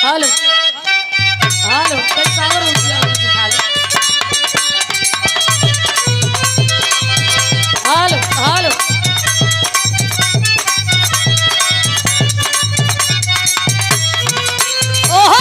Hello hello कैसा और hello hello ओहो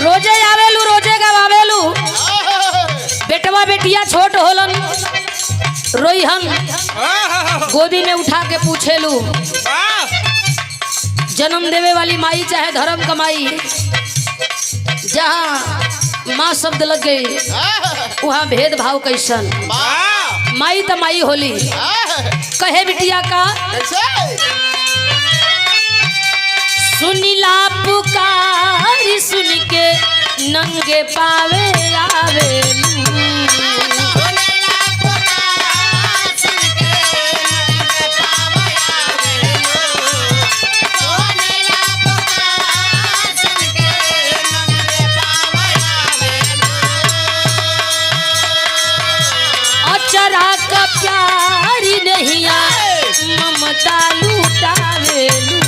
रोजे आवेलू रोजे गवावेलू बेटवा बेटिया छोट होलन रोईहन गोदी में उठा के पूछेलू जन्म देवे वाली माई चाहे धर्म कमाई जहाँ माँ शब्द लग गई वहाँ भेदभाव कैसन माई तो माई होली कहे बिटिया का सुनीला पुकारी सुन के नंगे पावे आवेलू अचरा का प्यारी नहीं ममता लूटावेलू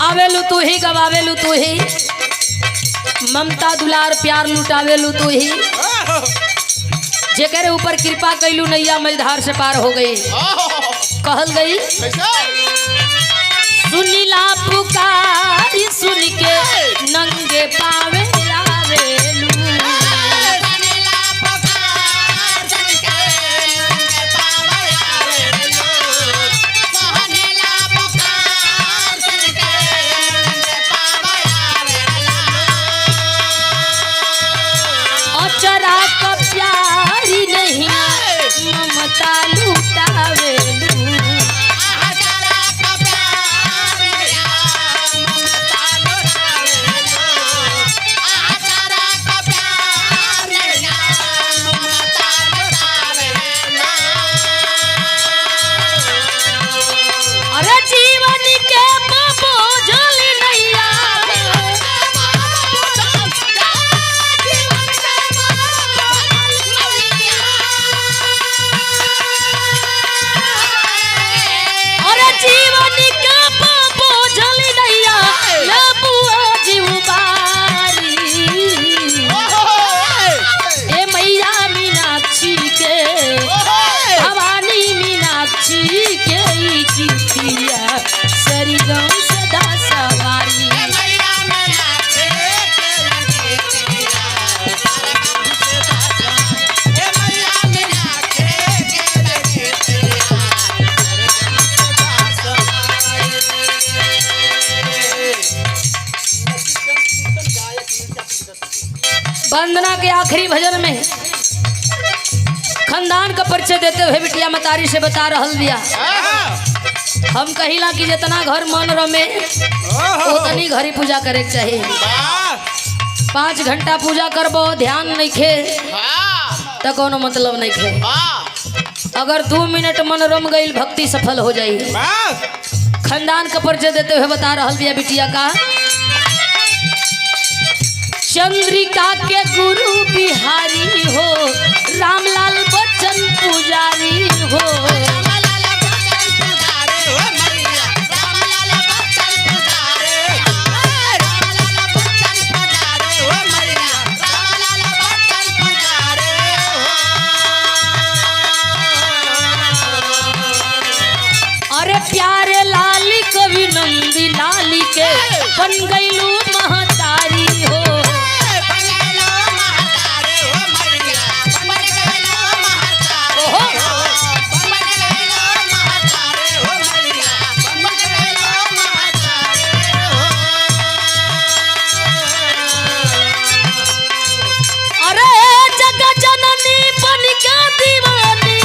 आवेलू तू ही गवावेलू तू ही ममता दुलार प्यार लुटावेलू तू ही जेकरे ऊपर कृपा कैलू नैया मझधार से पार हो गई कहल गई सुनीला पुकारी सुन के नंगे पावे आवेलू चरा का प्यारी नहीं ममता लूटावेलू अरे जीवन के बोझल नैया जीवन के बोझल नैया बुआ जीव बारी ए मैया मीनाक्षी के भवानी मीनाक्षी के कीर्तिया सरिगम सदा सवारी वंदना के आखिरी भजन में खानदान का परिचय देते हुए बिटिया मतारी से बता रहल दिया हम कहिला कि जितना घर मन रमे उतनी घरी पूजा करे के चाहिए 5 घंटा पूजा करबो ध्यान नहीं खे तो कोनो मतलब नहीं खे अगर 2 मिनट मन रम गई भक्ति सफल हो जाई खानदान का परिचय देते हुए बता रहल दिया बिटिया का चंद्रिका के गुरु बिहारी हो रामलाल बच्चन पुजारी नंदी लाली के बन गईलू महतारी हो। अरे जग जननी बन के दीवानी,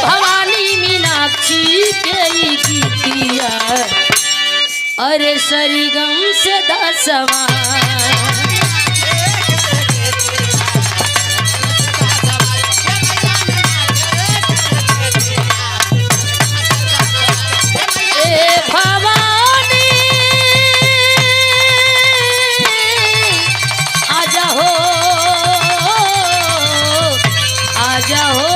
भवानी मीनाक्षी के गीतिया अरे सरिगम से दसवा। भवानी आजा हो, आजा हो।